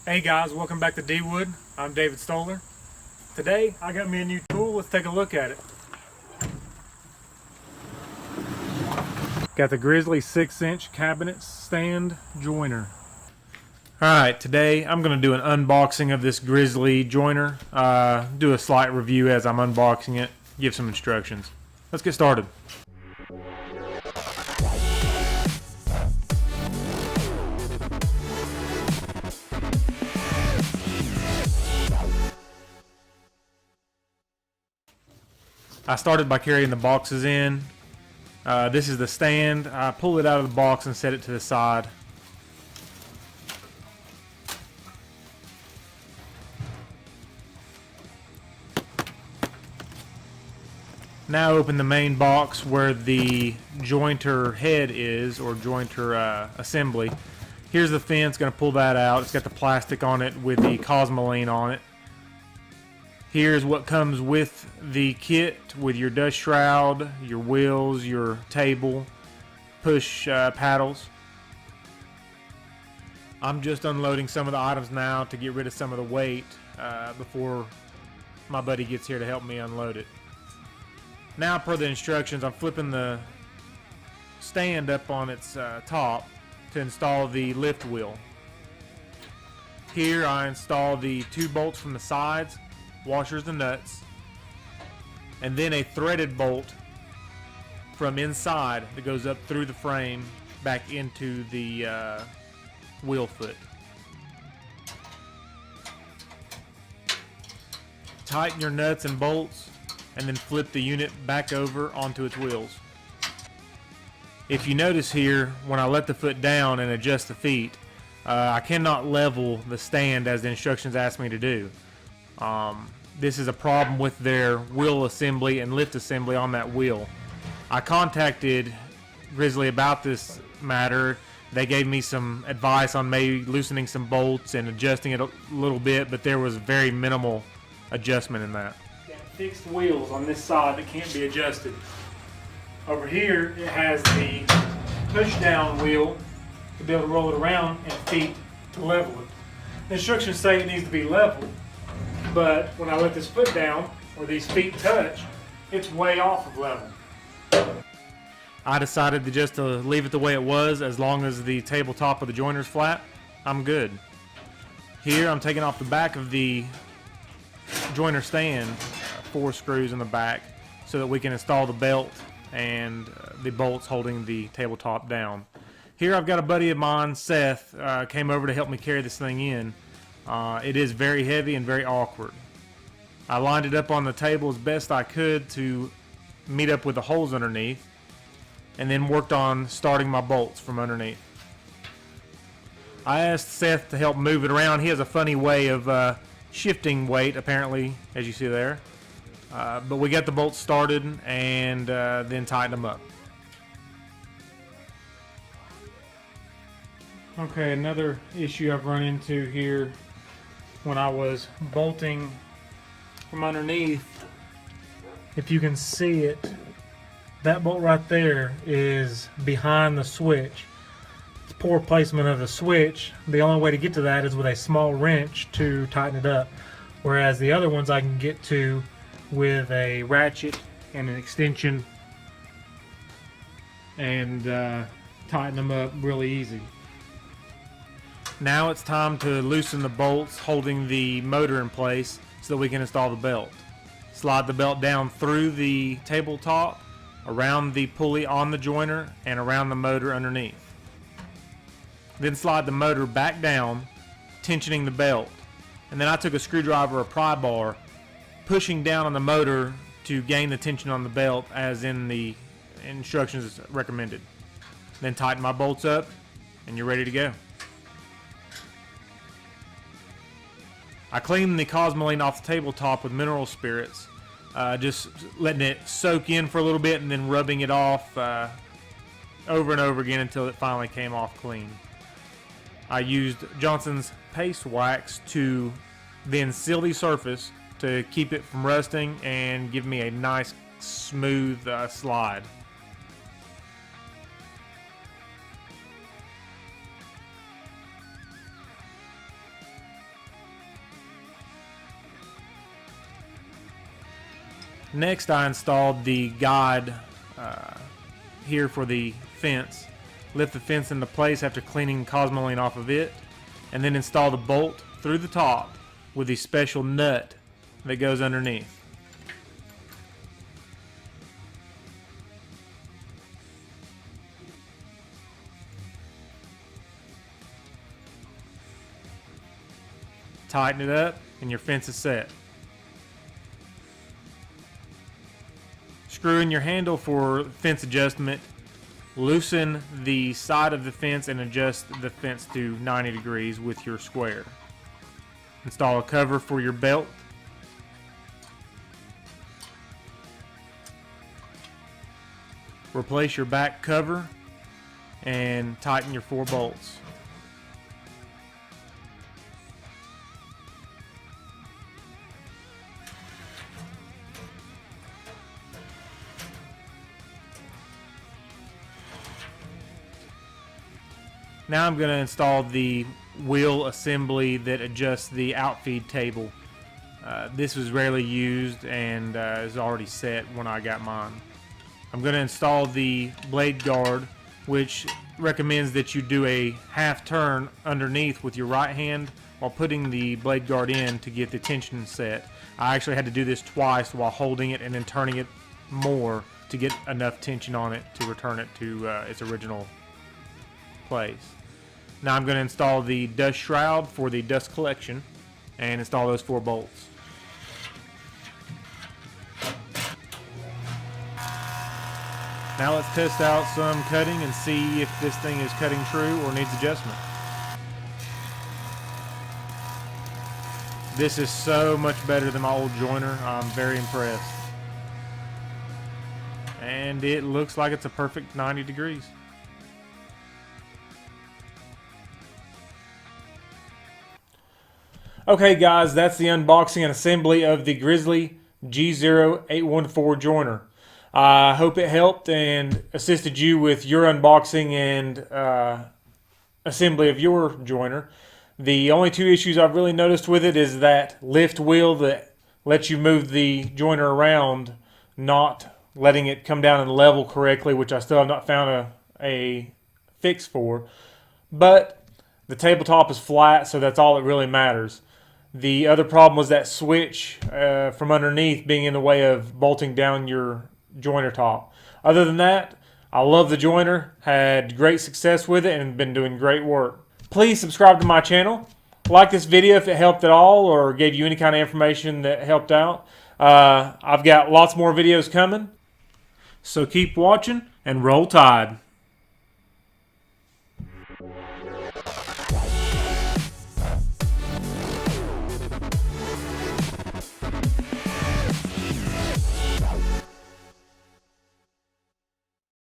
Hey guys, welcome back to Dwood. I'm David Stoller. Today I got me a new tool. Let's take a look at it. Got the Grizzly 6-inch cabinet stand joiner. Alright, today I'm going to do an unboxing of this Grizzly joiner. Do a slight review as I'm unboxing it, give some instructions. Let's get started. I started by carrying the boxes in. This is the stand. I pull it out of the box and set it to the side. Now open the main box where the jointer head is, or jointer assembly. Here's the fence, gonna pull that out. It's got the plastic on it with the cosmoline on it. Here's what comes with the kit, with your dust shroud, your wheels, your table, push paddles. I'm just unloading some of the items now to get rid of some of the weight before my buddy gets here to help me unload it. Now, per the instructions, I'm flipping the stand up on its top to install the lift wheel. Here I install the 2 bolts from the sides, washers and nuts, and then a threaded bolt from inside that goes up through the frame back into the wheel foot. Tighten your nuts and bolts and then flip the unit back over onto its wheels. If you notice here, when I let the foot down and adjust the feet, I cannot level the stand as the instructions ask me to do. This is a problem with their wheel assembly and lift assembly on that wheel. I contacted Grizzly about this matter. They gave me some advice on maybe loosening some bolts and adjusting it a little bit, but there was very minimal adjustment in that. Got fixed wheels on this side that can't be adjusted. Over here it has the push down wheel to be able to roll it around, and feet to level it. The instructions say it needs to be leveled, but when I let this foot down, or these feet touch, it's way off of level. I decided to leave it the way it was. As long as the tabletop of the joiner's flat, I'm good. Here I'm taking off the back of the joiner stand, 4 screws in the back, so that we can install the belt and the bolts holding the tabletop down. Here I've got a buddy of mine, Seth, came over to help me carry this thing in. It is very heavy and very awkward. I lined it up on the table as best I could to meet up with the holes underneath, and then worked on starting my bolts from underneath. I asked Seth to help move it around. He has a funny way of shifting weight, apparently, as you see there. But we got the bolts started and then tightened them up. Okay, another issue I've run into here when I was bolting from underneath, if you can see it, that bolt right there is behind the switch. It's poor placement of the switch. The only way to get to that is with a small wrench to tighten it up, whereas the other ones I can get to with a ratchet and an extension and tighten them up really easy. Now it's time to loosen the bolts holding the motor in place so that we can install the belt. Slide the belt down through the tabletop, around the pulley on the joiner, and around the motor underneath. Then slide the motor back down, tensioning the belt. And then I took a screwdriver or pry bar, pushing down on the motor to gain the tension on the belt as in the instructions recommended. Then tighten my bolts up and you're ready to go. I cleaned the cosmoline off the tabletop with mineral spirits, just letting it soak in for a little bit and then rubbing it off over and over again until it finally came off clean. I used Johnson's paste wax to then seal the surface to keep it from rusting and give me a nice smooth slide. Next, I installed the guide here for the fence. Lift the fence into place after cleaning cosmoline off of it, and then install the bolt through the top with the special nut that goes underneath. Tighten it up and your fence is set. Screw in your handle for fence adjustment. Loosen the side of the fence and adjust the fence to 90 degrees with your square. Install a cover for your belt. Replace your back cover and tighten your 4 bolts. Now I'm going to install the wheel assembly that adjusts the outfeed table. This was rarely used and is already set when I got mine. I'm going to install the blade guard, which recommends that you do a half turn underneath with your right hand while putting the blade guard in to get the tension set. I actually had to do this twice while holding it and then turning it more to get enough tension on it to return it to its original place. Now I'm going to install the dust shroud for the dust collection and install those 4 bolts. Now let's test out some cutting and see if this thing is cutting true or needs adjustment. This is so much better than my old joiner. I'm very impressed. And it looks like it's a perfect 90 degrees. Okay guys, that's the unboxing and assembly of the Grizzly G0814 joiner. I hope it helped and assisted you with your unboxing and assembly of your joiner. The only 2 issues I've really noticed with it is that lift wheel that lets you move the joiner around, not letting it come down and level correctly, which I still have not found a fix for. But the tabletop is flat, so that's all that really matters. The other problem was that switch from underneath being in the way of bolting down your joiner top. Other than that, I love the joiner, had great success with it, and been doing great work. Please subscribe to my channel. Like this video if it helped at all or gave you any kind of information that helped out. I've got lots more videos coming, so keep watching and roll tide.